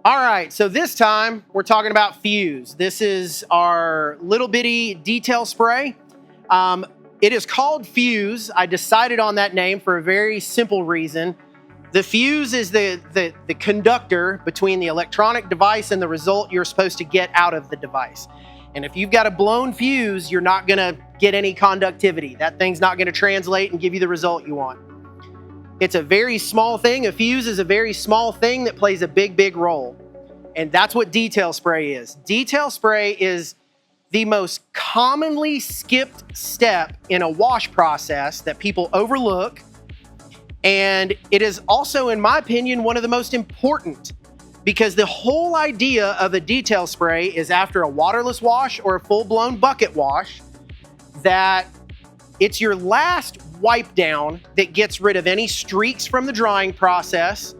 All right, so this time we're talking about Fuse. This is our little bitty detail spray. It is called Fuse. I decided on that name for a very simple reason. The fuse is the conductor between the electronic device and the result you're supposed to get out of the device. And if you've got a blown fuse, you're not going to get any conductivity. That thing's not going to translate and give you the result you want. It's a very small thing. A fuse is a very small thing that plays a big, big role. And that's what detail spray is. Detail spray is the most commonly skipped step in a wash process that people overlook. And it is also, in my opinion, one of the most important, because the whole idea of a detail spray is after a waterless wash or a full-blown bucket wash, that it's your last wipe down that gets rid of any streaks from the drying process,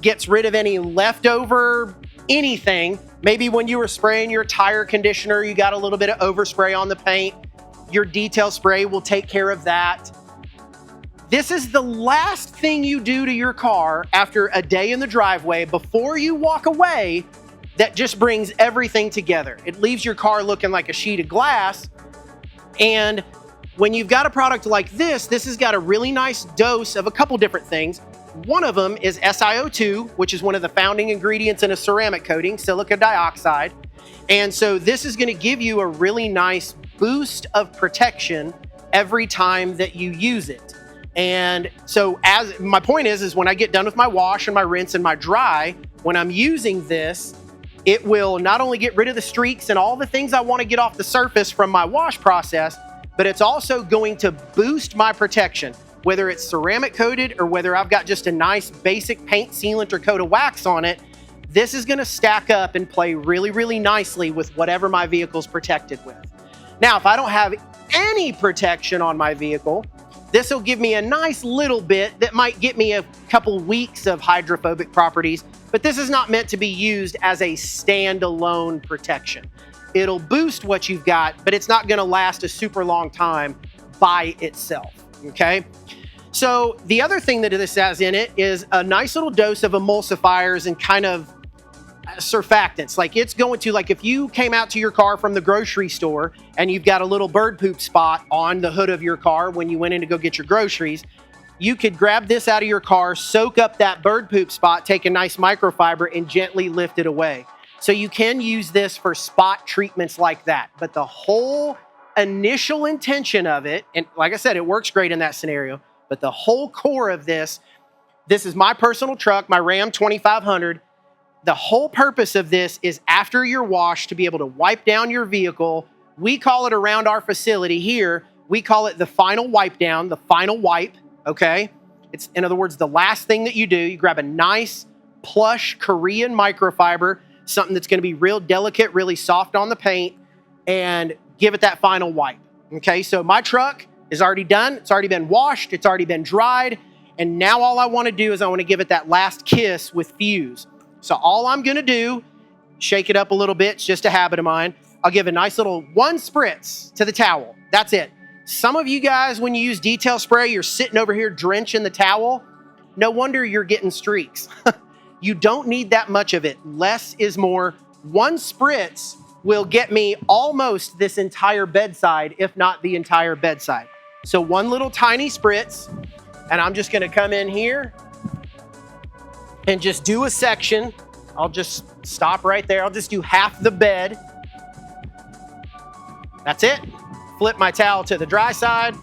gets rid of any leftover anything. Maybe when you were spraying your tire conditioner, you got a little bit of overspray on the paint. Your detail spray will take care of that. This is the last thing you do to your car after a day in the driveway before you walk away that just brings everything together. It leaves your car looking like a sheet of glass. And when you've got a product like this has got a really nice dose of a couple different things. One of them is SiO2, which is one of the founding ingredients in a ceramic coating, silicon dioxide. And so this is going to give you a really nice boost of protection every time that you use it. And so as my point is when I get done with my wash and my rinse and my dry, when I'm using this, it will not only get rid of the streaks and all the things I want to get off the surface from my wash process, but it's also going to boost my protection, whether it's ceramic coated or whether I've got just a nice basic paint sealant or coat of wax on it. This is going to stack up and play really, really nicely with whatever my vehicle's protected with. Now, if I don't have any protection on my vehicle, this will give me a nice little bit that might get me a couple weeks of hydrophobic properties, but this is not meant to be used as a standalone protection. It'll boost what you've got, but it's not going to last a super long time by itself, okay? So the other thing that this has in it is a nice little dose of emulsifiers and kind of surfactants. Like it's going to, like if you came out to your car from the grocery store and you've got a little bird poop spot on the hood of your car when you went in to go get your groceries, you could grab this out of your car, soak up that bird poop spot, take a nice microfiber and gently lift it away. So you can use this for spot treatments like that. But the whole initial intention of it, and like I said, it works great in that scenario, but the whole core of this is my personal truck, my Ram 2500. The whole purpose of this is after your wash to be able to wipe down your vehicle. We call it around our facility here, we call it the final wipe down, the final wipe, okay? It's, in other words, the last thing that you do. You grab a nice plush Korean microfiber, something that's going to be real delicate, really soft on the paint, and give it that final wipe. Okay, so my truck is already done. It's already been washed. It's already been dried. And now all I want to do is I want to give it that last kiss with Fuse. So all I'm going to do, shake it up a little bit. It's just a habit of mine. I'll give a nice little one spritz to the towel. That's it. Some of you guys, when you use detail spray, you're sitting over here drenching the towel. No wonder you're getting streaks. You don't need that much of it. Less is more. One spritz will get me almost this entire bedside, if not the entire bedside. So one little tiny spritz, and I'm just going to come in here and just do a section. I'll just stop right there. I'll just do half the bed. That's it. Flip my towel to the dry side.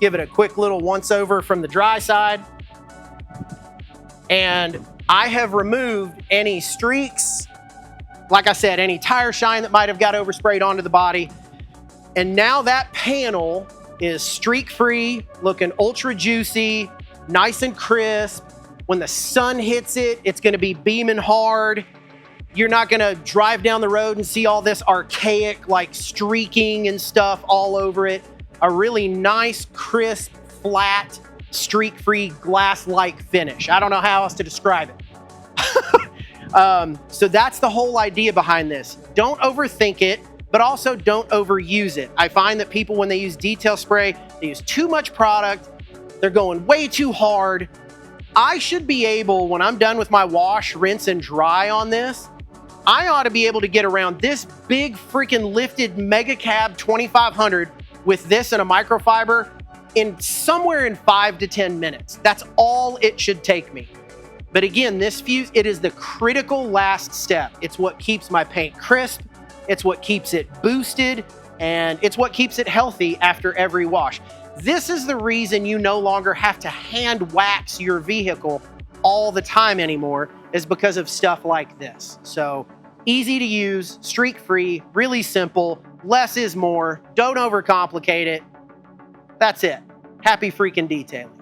Give it a quick little once over from the dry side. And I have removed any streaks, like I said, any tire shine that might have got oversprayed onto the body. And now that panel is streak-free, looking ultra juicy, nice and crisp. When the sun hits it, it's gonna be beaming hard. You're not gonna drive down the road and see all this archaic, like streaking and stuff all over it. A really nice, crisp, flat, streak-free, glass-like finish. I don't know how else to describe it. So that's the whole idea behind this. Don't overthink it, but also don't overuse it. I find that people, when they use detail spray, they use too much product. They're going way too hard. I should be able, when I'm done with my wash, rinse, and dry on this, I ought to be able to get around this big freaking lifted Mega Cab 2500 with this and a microfiber in somewhere in 5 to 10 minutes. That's all it should take me. But again, this fuse, it is the critical last step. It's what keeps my paint crisp. It's what keeps it boosted, and it's what keeps it healthy after every wash. This is the reason you no longer have to hand wax your vehicle all the time anymore, is because of stuff like this. So easy to use, streak-free, really simple, less is more, don't overcomplicate it. That's it. Happy freaking detailing.